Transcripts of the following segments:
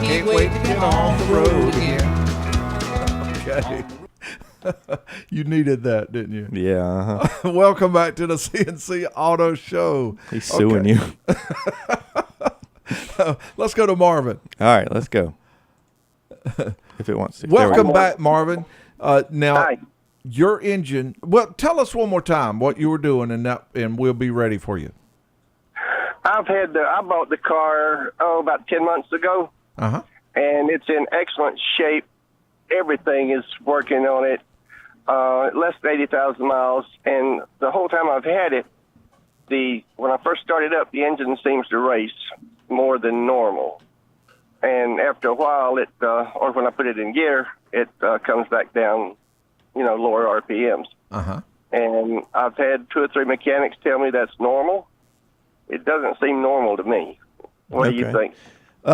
can't wait to get on the road again. Okay. You needed that, didn't you? Yeah. Uh-huh. Welcome back to the CNC Auto Show. He's suing you. Let's go to Marvin. All right, let's go. If it wants to. Welcome back, Marvin. Now, Hi. your engine. Well, tell us one more time what you were doing, and we'll be ready for you. I bought the car about 10 months ago, Uh-huh. and it's in excellent shape. Everything is working on it. Less than 80,000 miles, and the whole time I've had it, when I first started up, the engine seems to race more than normal. And after a while, or when I put it in gear, it comes back down, lower RPMs. Uh-huh. And I've had 2 or 3 mechanics tell me that's normal. It doesn't seem normal to me. What do you think?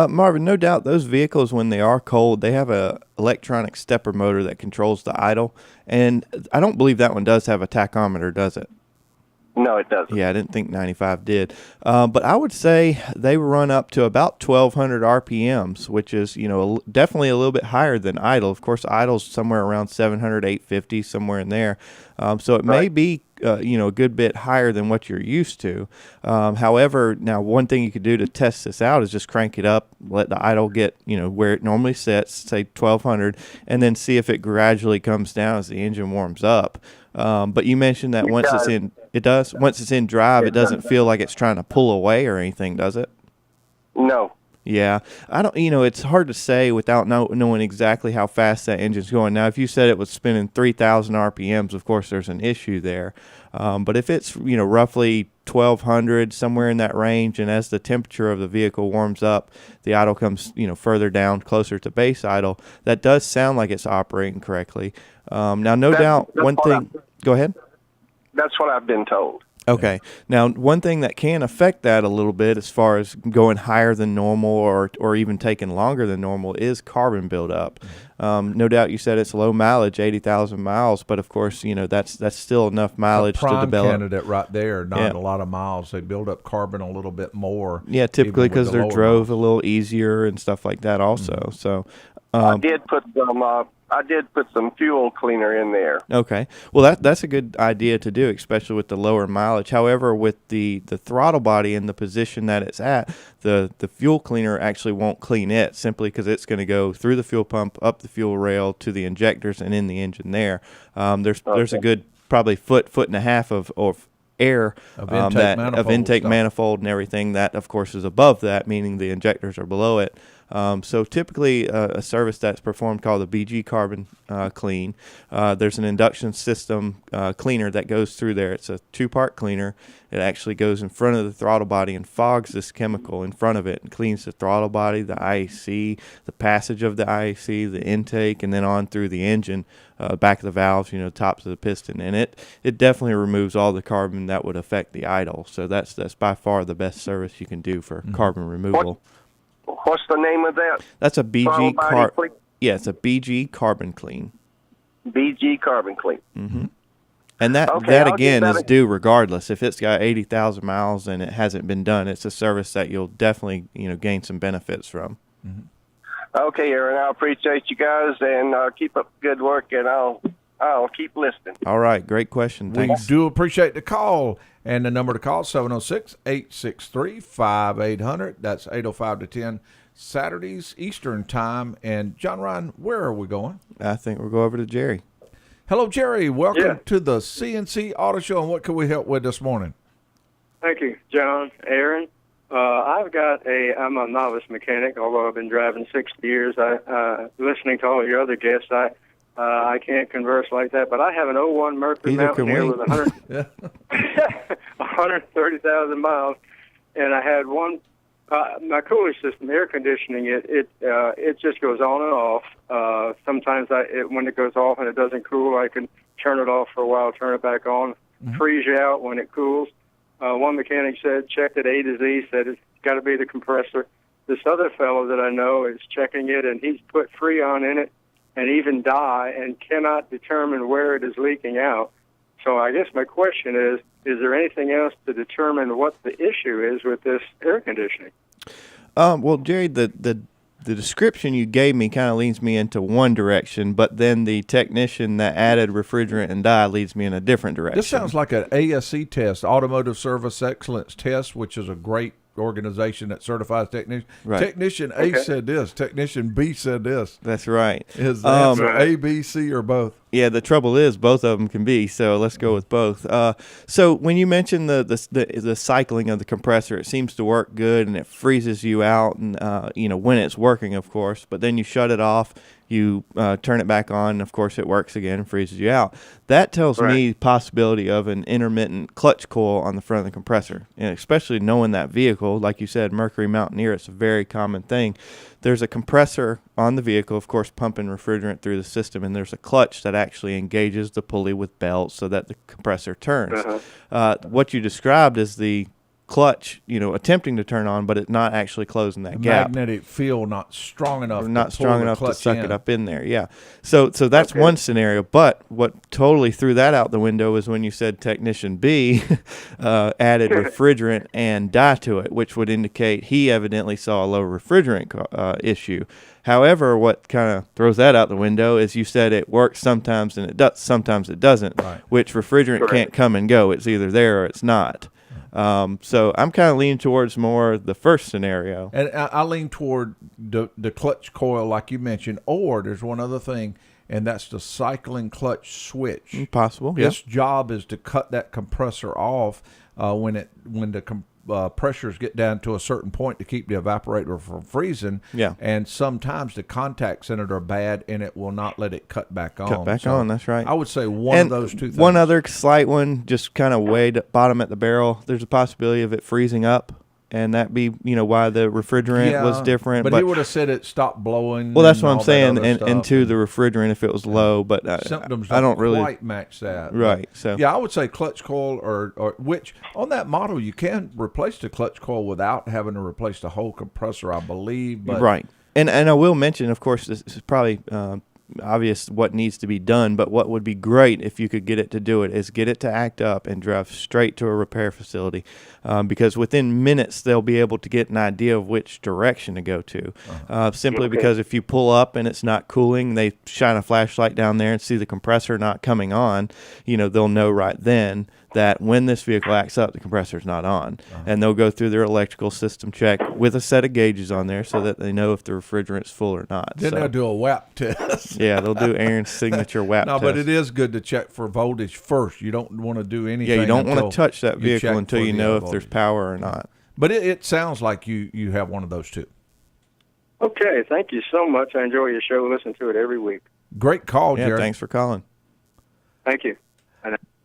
Marvin, no doubt those vehicles, when they are cold, they have a electronic stepper motor that controls the idle. And I don't believe that one does have a tachometer, does it? No, it doesn't. Yeah, I didn't think 95 did. But I would say they run up to about 1,200 RPMs, which is, definitely a little bit higher than idle. Of course, idle's somewhere around 700, 850, somewhere in there. So it may be, a good bit higher than what you're used to. However, now one thing you could do to test this out is just crank it up, let the idle get, where it normally sits, say 1,200, and then see if it gradually comes down as the engine warms up. But you mentioned that once it's in drive, it doesn't feel like it's trying to pull away or anything, does it? No. Yeah, I don't. It's hard to say without knowing exactly how fast that engine's going. Now, if you said it was spinning 3,000 RPMs, of course, there's an issue there. But if it's roughly 1,200, somewhere in that range, and as the temperature of the vehicle warms up, the idle comes further down, closer to base idle. That does sound like it's operating correctly. Now, no doubt, one thing. Go ahead. That's what I've been told. Okay. Now, one thing that can affect that a little bit as far as going higher than normal or even taking longer than normal is carbon buildup. No doubt you said it's low mileage, 80,000 miles, but of course, that's still enough mileage to develop. Candidate right there, not a lot of miles. They build up carbon a little bit more. Yeah, typically because they're drove a little easier and stuff like that also. Mm-hmm. So I did put some fuel cleaner in there. Okay. Well, that's a good idea to do, especially with the lower mileage. However, with the throttle body and the position that it's at, the fuel cleaner actually won't clean it simply because it's going to go through the fuel pump, up the fuel rail to the injectors and in the engine there. There's a good probably foot and a half of air of intake manifold and everything that, of course, is above that, meaning the injectors are below it. So typically a service that's performed called the BG Carbon Clean. There's an induction system cleaner that goes through there. It's a 2-part cleaner. It actually goes in front of the throttle body and fogs this chemical in front of it and cleans the throttle body, the IAC, the passage of the IAC, the intake, and then on through the engine, back of the valves, tops of the piston. And it definitely removes all the carbon that would affect the idle. So that's by far the best service you can do for carbon removal. What's the name of that? That's a BG it's a BG Carbon Clean. BG Carbon Clean. Mm-hmm. And that again is due regardless. If it's got 80,000 miles and it hasn't been done, it's a service that you'll definitely gain some benefits from. Mm-hmm. Okay, Aaron, I appreciate you guys and keep up good work, and I'll keep listening. All right, great question. Thanks. We do appreciate the call. And the number to call, 706-863-5800. That's 805 to 10 Saturdays Eastern Time. And John Ryan, where are we going? I think we'll go over to Jerry. Hello, Jerry. Welcome to the CNC Auto Show. And what can we help with this morning? Thank you, John. Aaron, I'm a novice mechanic, although I've been driving 60 years. Listening to all your other guests, I can't converse like that, but I have an 01 Mercury Mountaineer with 130,000 miles, and I had one. My cooling system, air conditioning, it just goes on and off. Sometimes when it goes off and it doesn't cool, I can turn it off for a while, turn it back on, freeze you out when it cools. One mechanic said, checked it A to Z, said it's got to be the compressor. This other fellow that I know is checking it, and he's put Freon in it and even dye and cannot determine where it is leaking out. So I guess my question is there anything else to determine what the issue is with this air conditioning? Well, Jerry, the the description you gave me kind of leads me into one direction, but then the technician that added refrigerant and dye leads me in a different direction. This sounds like an ASE test, Automotive Service Excellence Test, which is a great organization that certifies technicians. Right. Technician A said this. Technician B said this. That's right. Is the answer A, B, C, or both? Yeah, the trouble is both of them can be, so let's go with both. So when you mentioned the cycling of the compressor, it seems to work good and it freezes you out, and when it's working, of course. But then you shut it off, you turn it back on, and of course it works again and freezes you out. That tells me possibility of an intermittent clutch coil on the front of the compressor, and especially knowing that vehicle, like you said, Mercury Mountaineer, it's a very common thing. There's a compressor on the vehicle, of course, pumping refrigerant through the system, and there's a clutch that actually engages the pulley with belts so that the compressor turns. What you described is the clutch, attempting to turn on, but it's not actually closing that gap. Magnetic field not strong enough. Not to strong pull enough the to clutch suck in. it up in there. Yeah. So that's one scenario. But what totally threw that out the window is when you said technician B added refrigerant and dye to it, which would indicate he evidently saw a low refrigerant issue. However, what kind of throws that out the window is you said it works sometimes and it does, sometimes it doesn't. Right. Which refrigerant can't come and go. It's either there or it's not. So I'm kind of leaning towards more the first scenario. And I lean toward the clutch coil, like you mentioned, or there's one other thing, and that's the cycling clutch switch. Possible, yeah. Its job is to cut that compressor off when the pressures get down to a certain point to keep the evaporator from freezing. Yeah. And sometimes the contacts in it are bad, and it will not let it cut back on. That's right. I would say one of those two things. One other slight one, just kind of way bottom at the barrel. There's a possibility of it freezing up, and that be why the refrigerant was different. But he would have said it stopped blowing. Well, that's and what I'm all that saying, other stuff. and to the refrigerant if it was low, but Symptoms I don't really quite match that. Right. But, So yeah, I would say clutch coil or which on that model you can replace the clutch coil without having to replace the whole compressor, I believe. But right. And I will mention, of course, this is probably obvious what needs to be done, but what would be great if you could get it to do it is get it to act up and drive straight to a repair facility, because within minutes they'll be able to get an idea of which direction to go to. Simply because if you pull up and it's not cooling, they shine a flashlight down there and see the compressor not coming on, they'll know right then that when this vehicle acts up, the compressor's not on. And they'll go through their electrical system check with a set of gauges on there so that they know if the refrigerant's full or not. then they'll do a WAP test. Yeah, they'll do Aaron's signature WAP No, test. but it is good to check for voltage first. You don't want to do anything. Yeah, you don't want until to touch that you vehicle check until for you the know if voltage. there's power or not. But it sounds like you have one of those too. Okay, thank you so much. I enjoy your show. Listen to it every week. Great call, Yeah, Jerry. thanks for calling. Thank you.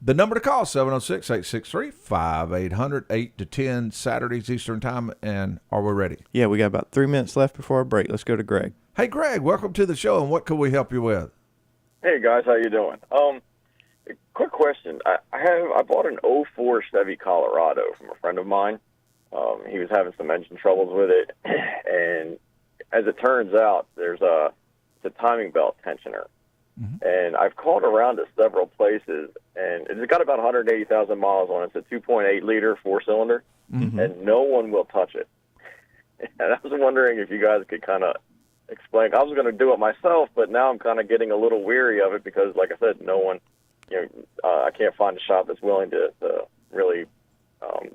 The number to call, 706-863-5800, 8 to 10, Saturdays Eastern Time. And are we ready? Yeah, we got about 3 minutes left before our break. Let's go to Greg. Hey, Greg, welcome to the show. And what can we help you with? Hey guys, how you doing? Quick question. I bought an '04 Chevy Colorado from a friend of mine. He was having some engine troubles with it, and as it turns out, it's a timing belt tensioner. And I've called around to several places, and it's got about 180,000 miles on it. It's a 2.8 liter 4-cylinder, and no one will touch it. And I was wondering if you guys could kind of explain. I was going to do it myself, but now I'm kind of getting a little weary of it because, like I said, no one, I can't find a shop that's willing to really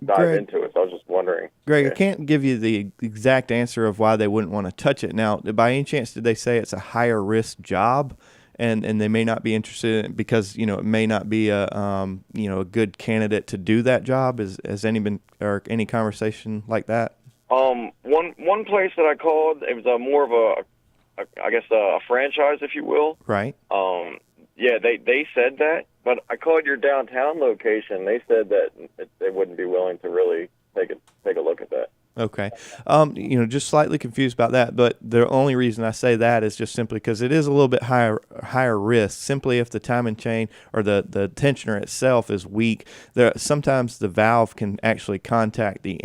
dive Greg, into it. So I was just wondering. Greg, I can't give you the exact answer of why they wouldn't want to touch it. Now, by any chance, did they say it's a higher risk job? And they may not be interested in it because it may not be a a good candidate to do that job. Has any been or any conversation like that? One place that I called, it was more of a franchise, if you will. Right. Yeah, they said that, but I called your downtown location. They said that they wouldn't be willing to really take a look at that. Okay. Just slightly confused about that, but the only reason I say that is just simply because it is a little bit higher risk. Simply if the timing chain or the tensioner itself is weak, sometimes the valve can actually contact the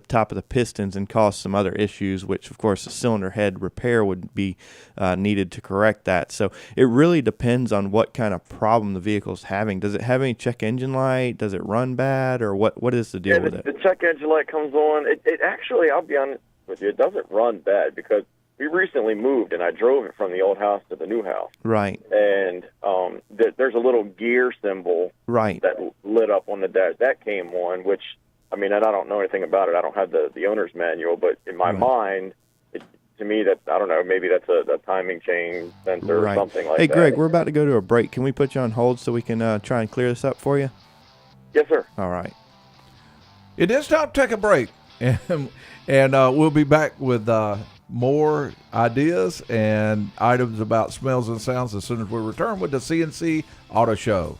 top of the pistons and cause some other issues, which of course a cylinder head repair would be needed to correct that. So it really depends on what kind of problem the vehicle is having. Does it have any check engine light? Does it run bad, or what is the deal with it? The check engine light comes on. It actually, I'll be honest with you, it doesn't run bad because we recently moved, and I drove it from the old house to the new house. Right. And there's a little gear symbol Right. that lit up on the dash. That came on, which, I mean, and I don't know anything about it. I don't have the owner's manual, but in my mind, to me, that, I don't know, maybe that's a timing chain sensor or something like that. Hey, Greg, we're about to go to a break. Can we put you on hold so we can try and clear this up for you? Yes, sir. All right. It is time to take a break, and we'll be back with more ideas and items about smells and sounds as soon as we return with the CNC Auto Show.